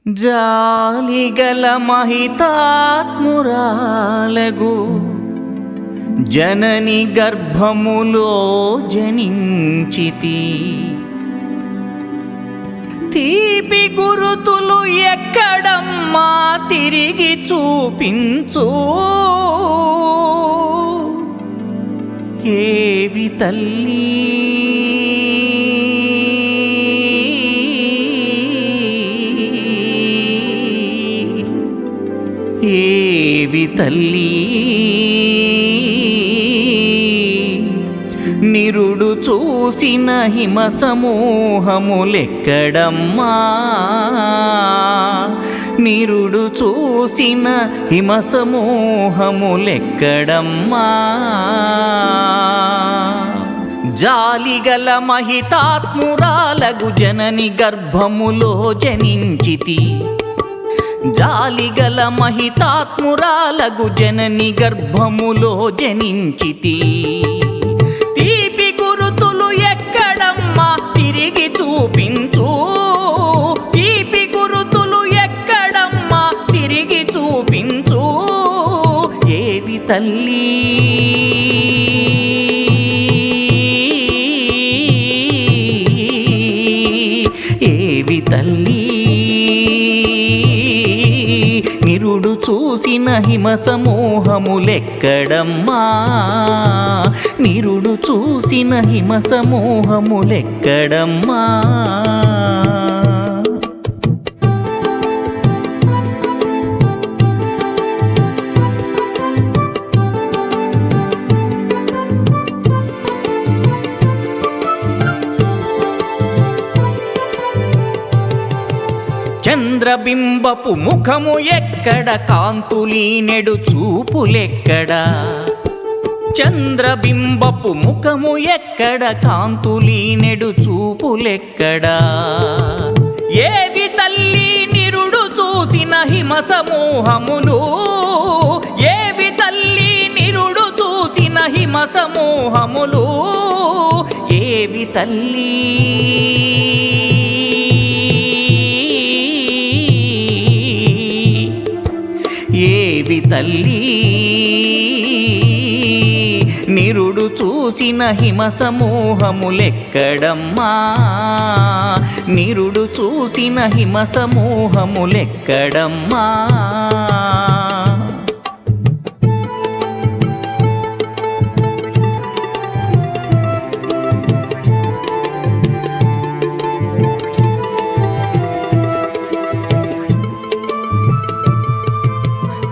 జాలిగల మహితాత్మురాలగు జనని గర్భములో జనించితి. తీపి గురుతులు ఎక్కడమ్మా తిరిగి చూపించు. ఏవి తల్లి ఏవి తల్లి నిరుడు చూసిన హిమ సమూహములెక్కడమ్మా. నిరుడు చూసిన హిమ సమూహములెక్కడమ్మా. జాలిగల మహితాత్మురాలగు జనని గర్భములో జనించితి. జాలిగల మహితాత్మురాలగు జనని గర్భములో జనించితి. తీపి గురుతులు ఎక్కడమ్మా తిరిగి చూపించు. తీపి గురుతులు ఎక్కడమ్మా తిరిగి చూపించు. ఏవి తల్లి ఏవి తల్లి నిరుడు చూసిన హిమ సమూహములెక్కడమ్మా. నిరుడు చూసిన హిమ సమూహములెక్కడమ్మా. చంద్రబింబపు ముఖము ఎక్కడ, కాంతులీనెడు చూపులెక్కడ. చంద్రబింబపు ముఖము ఎక్కడ, కాంతులీనెడు చూపులెక్కడ. ఏవి తల్లి నిరుడు చూసిన హిమ సమూహములు. ఏవి తల్లి నిరుడు చూసిన హిమ సమూహములు. ఏవి తల్లి ఏవి తల్లి నిరుడు చూసిన హిమ సమూహములెక్కడమ్మా. నిరుడు చూసిన హిమ సమూహములెక్కడమ్మా.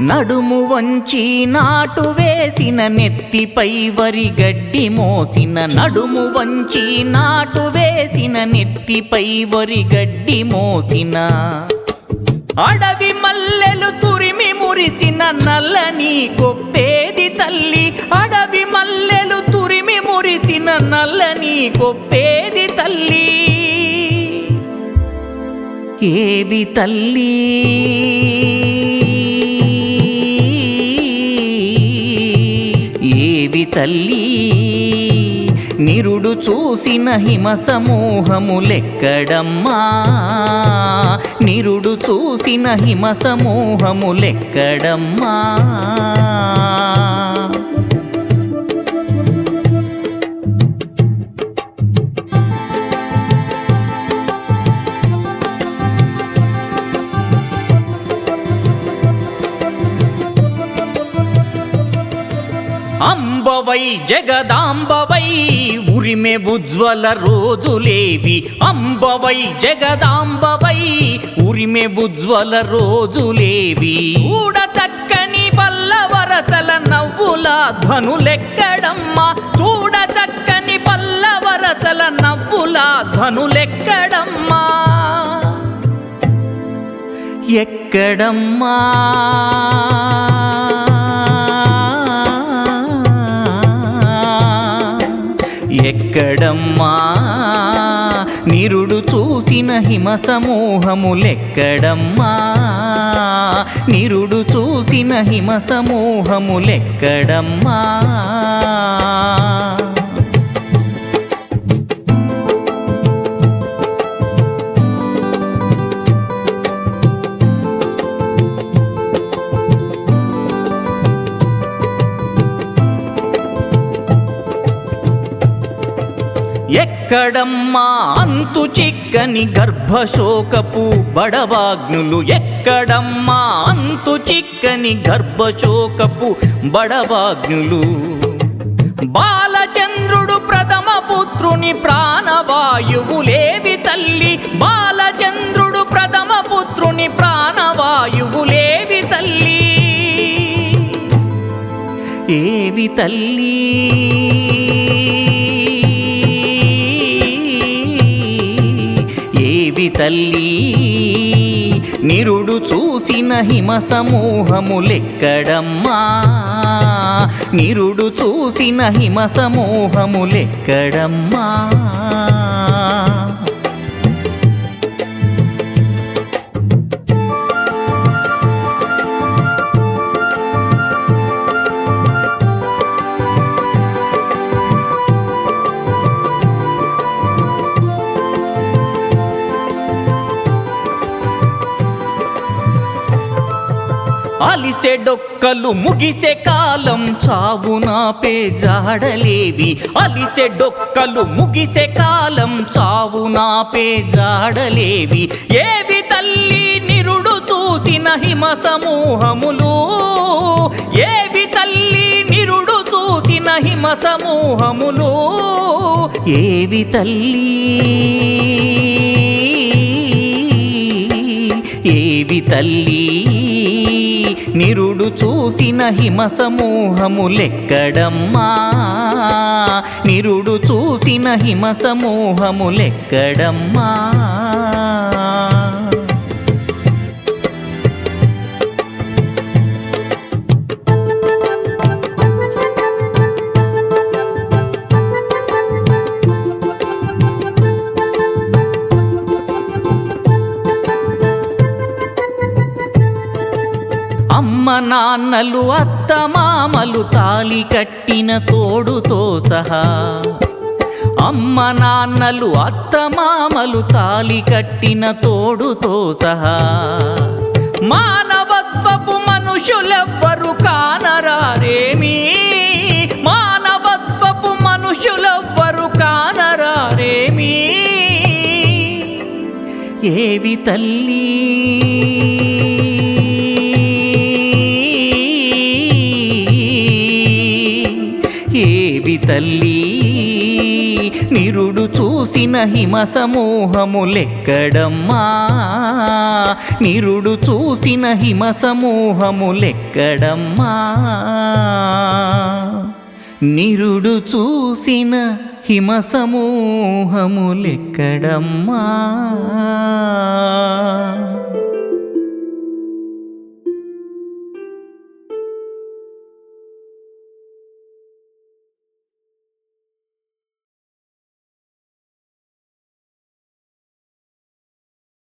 నడుము వంచి నాటు వేసిన, నెత్తిపై వరిగడ్డి మోసిన. నడుము వంచి నాటు వేసిన, నెత్తిపై వరిగడ్డి మోసిన. అడవి మల్లెలు తురిమి మురిసిన, నల్లని కొప్పేది తల్లి. అడవి మల్లెలు తురిమి మురిసిన, నల్లని కొప్పేది తల్లి. ఏవి తల్లి ఏవి తల్లి నిరుడు చూసిన హిమ సమూహములెక్కడమ్మా. నిరుడు చూసిన హిమ సమూహములెక్కడమ్మా. అంబవై జగదాంబవై ఉరిమే ఉజ్వల రోజులేవి. అంబవై జగదాంబవై ఉరిమే ఉజ్వల రోజులేవి. చూడ చక్కని పల్లవరసల నవ్వుల ధ్వనులెక్కడమ్మా. చూడ చక్కని పల్లవరసల నవ్వుల ధ్వనులెక్కడమ్మా. ఎక్కడమ్మా ఎక్కడమ్మా నిరుడు చూసిన హిమ సమూహములెక్కడమ్మా. నిరుడు చూసిన హిమ సమూహములెక్కడమ్మా. ఎక్కడమ్మా అంతు చిక్కని గర్భశోకపు బడబాగ్నులు, ఎక్కడమ్మా అంతు చిక్కని గర్భశోకపు బడబాగ్నులు. బాలచంద్రుడు ప్రథమ పుత్రుని ప్రాణవాయువులేవి తల్లి, బాలచంద్రుడు ప్రథమ పుత్రుని ప్రాణవాయువులేవి తల్లి, ఏవి తల్లి. ఏవి తల్లి నిరుడు చూసిన హిమ సమూహములెక్కడమ్మా, నిరుడు చూసిన హిమ సమూహములెక్కడమ్మా. అలిసే డొక్కలు ముగిసే కాలం చావు నాపే జాడలేవి, అలిసే డొక్కలు ముగిసే కాలం చావు నాపే జాడలేవి, ఏవి తల్లి నిరుడు చూసిన హిమ సమూహములు, ఏవి తల్లి నిరుడు చూసిన హిమ సమూహములు, ఏవి తల్లి. ఏవి తల్లి నిరుడు చూసిన హిమ సమూహములెక్కడమ్మా, నిరుడు చూసిన హిమ సమూహములెక్కడమ్మా. అమ్మ నాన్నలు అత్త మామలు తాలి కట్టిన తోడుతో సహా, అమ్మ నాన్నలు అత్త మామలు తాలి కట్టిన తోడుతో సహా, మానవత్వపు మనుషులెవ్వరు కానరారేమి, మానవత్వపు మనుషులెవ్వరు కానరారేమి, ఏవి తల్లి. ఏవి తల్లి నిరుడు చూసిన హిమ సమూహములెక్కడమ్మా, నిరుడు చూసిన హిమ సమూహములెక్కడమ్మా, నిరుడు చూసిన హిమ సమూహములెక్కడమ్మా.